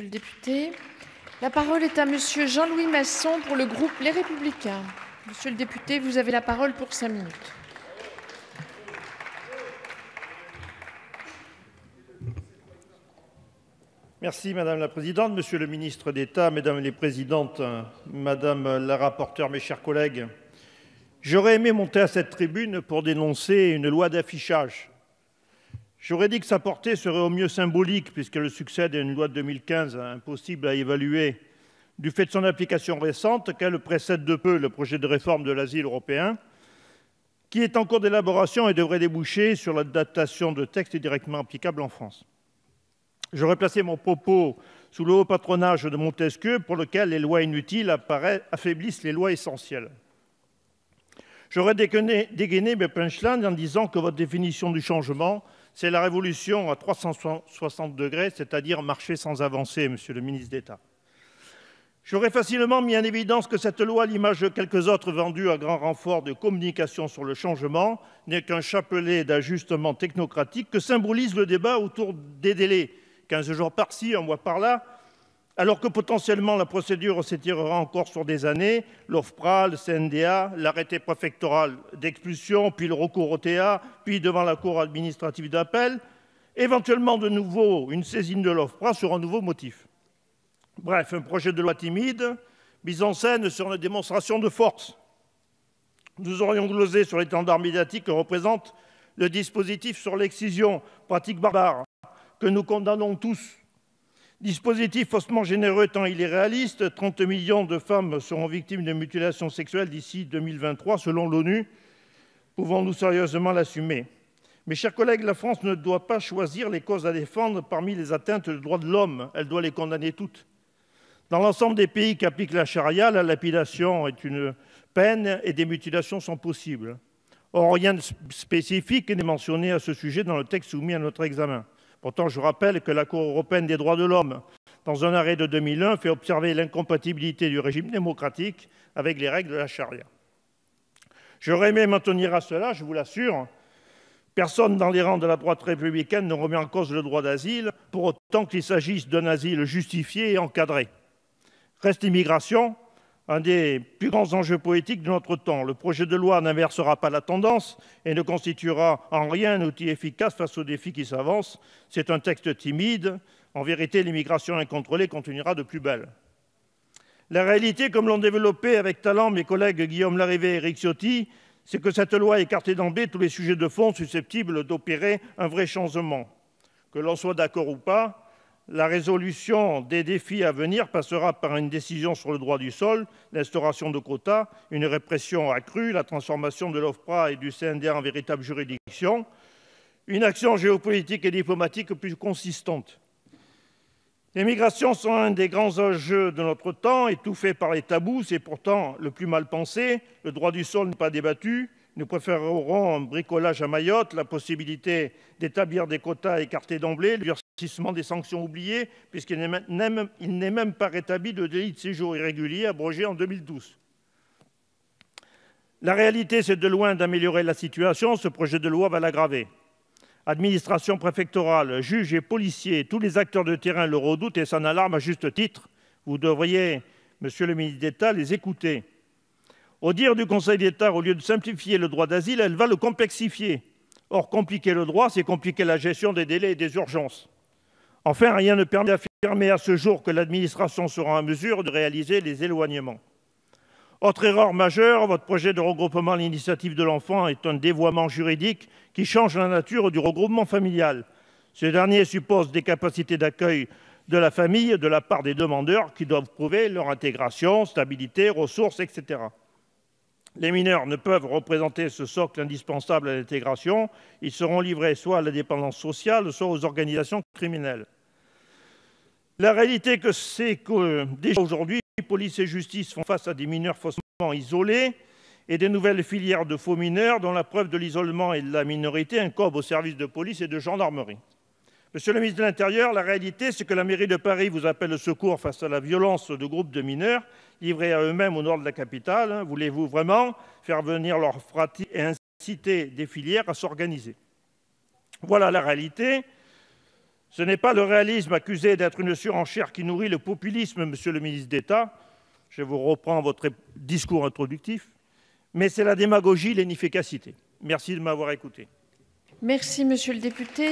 monsieur le député. La parole est à monsieur Jean-Louis Masson pour le groupe Les Républicains. Monsieur le député, vous avez la parole pour 5 minutes. Merci Madame la Présidente, Monsieur le Ministre d'État, Mesdames les Présidentes, Madame la rapporteure, mes chers collègues. J'aurais aimé monter à cette tribune pour dénoncer une loi d'affichage. J'aurais dit que sa portée serait au mieux symbolique, puisqu'elle succède à une loi de 2015 impossible à évaluer du fait de son application récente, qu'elle précède de peu le projet de réforme de l'asile européen, qui est en cours d'élaboration et devrait déboucher sur l'adaptation de textes directement applicables en France. J'aurais placé mon propos sous le haut patronage de Montesquieu, pour lequel les lois inutiles affaiblissent les lois essentielles. J'aurais dégainé mes punchlines en disant que votre définition du changement, c'est la révolution à 360 degrés, c'est-à-dire marcher sans avancer, Monsieur le ministre d'État. J'aurais facilement mis en évidence que cette loi, à l'image de quelques autres vendues à grand renfort de communication sur le changement, n'est qu'un chapelet d'ajustements technocratiques que symbolise le débat autour des délais. 15 jours par-ci, un mois par-là, alors que potentiellement la procédure s'étirera encore sur des années, l'OFPRA, le CNDA, l'arrêté préfectoral d'expulsion, puis le recours au TA, puis devant la Cour administrative d'appel, éventuellement de nouveau une saisine de l'OFPRA sur un nouveau motif. Bref, un projet de loi timide, mis en scène sur une démonstration de force. Nous aurions glosé sur l'étendard médiatique que représente le dispositif sur l'excision, pratique barbare, que nous condamnons tous. Dispositif faussement généreux tant il est réaliste, 30 millions de femmes seront victimes de mutilations sexuelles d'ici 2023, selon l'ONU. Pouvons-nous sérieusement l'assumer? Mes chers collègues, la France ne doit pas choisir les causes à défendre parmi les atteintes aux droits de l'homme. Elle doit les condamner toutes. Dans l'ensemble des pays qui appliquent la charia, la lapidation est une peine et des mutilations sont possibles. Or, rien de spécifique n'est mentionné à ce sujet dans le texte soumis à notre examen. Pourtant, je rappelle que la Cour européenne des droits de l'homme, dans un arrêt de 2001, fait observer l'incompatibilité du régime démocratique avec les règles de la charia. J'aurais aimé m'en tenir à cela, je vous l'assure. Personne dans les rangs de la droite républicaine ne remet en cause le droit d'asile, pour autant qu'il s'agisse d'un asile justifié et encadré. Reste l'immigration, un des plus grands enjeux politiques de notre temps. Le projet de loi n'inversera pas la tendance et ne constituera en rien un outil efficace face aux défis qui s'avancent. C'est un texte timide. En vérité, l'immigration incontrôlée continuera de plus belle. La réalité, comme l'ont développé avec talent mes collègues Guillaume Larrivé et Éric Ciotti, c'est que cette loi écartait d'emblée tous les sujets de fond susceptibles d'opérer un vrai changement. Que l'on soit d'accord ou pas, la résolution des défis à venir passera par une décision sur le droit du sol, l'instauration de quotas, une répression accrue, la transformation de l'OFPRA et du CNDA en véritable juridiction, une action géopolitique et diplomatique plus consistante. Les migrations sont un des grands enjeux de notre temps, étouffés par les tabous, c'est pourtant le plus mal pensé. Le droit du sol n'est pas débattu. Nous préférerons un bricolage à Mayotte, la possibilité d'établir des quotas écartés d'emblée, le durcissement des sanctions oubliées, puisqu'il n'est même pas rétabli de délit de séjour irrégulier abrogé en 2012. La réalité, c'est de loin d'améliorer la situation. Ce projet de loi va l'aggraver. Administration préfectorale, juges et policiers, tous les acteurs de terrain le redoutent et s'en alarment à juste titre. Vous devriez, Monsieur le ministre d'État, les écouter. Au dire du Conseil d'État, au lieu de simplifier le droit d'asile, elle va le complexifier. Or, compliquer le droit, c'est compliquer la gestion des délais et des urgences. Enfin, rien ne permet d'affirmer à ce jour que l'administration sera en mesure de réaliser les éloignements. Autre erreur majeure, votre projet de regroupement à l'initiative de l'enfant est un dévoiement juridique qui change la nature du regroupement familial. Ce dernier suppose des capacités d'accueil de la famille de la part des demandeurs qui doivent prouver leur intégration, stabilité, ressources, etc. Les mineurs ne peuvent représenter ce socle indispensable à l'intégration. Ils seront livrés soit à la dépendance sociale, soit aux organisations criminelles. La réalité, c'est que déjà aujourd'hui, police et justice font face à des mineurs faussement isolés et des nouvelles filières de faux mineurs dont la preuve de l'isolement et de la minorité incombe aux services de police et de gendarmerie. Monsieur le ministre de l'Intérieur, la réalité, c'est que la mairie de Paris vous appelle au secours face à la violence de groupes de mineurs livrés à eux-mêmes au nord de la capitale. Voulez-vous vraiment faire venir leurs pratiques et inciter des filières à s'organiser? Voilà la réalité. Ce n'est pas le réalisme accusé d'être une surenchère qui nourrit le populisme, monsieur le ministre d'État. Je vous reprends votre discours introductif. Mais c'est la démagogie, l'inefficacité. Merci de m'avoir écouté. Merci, monsieur le député.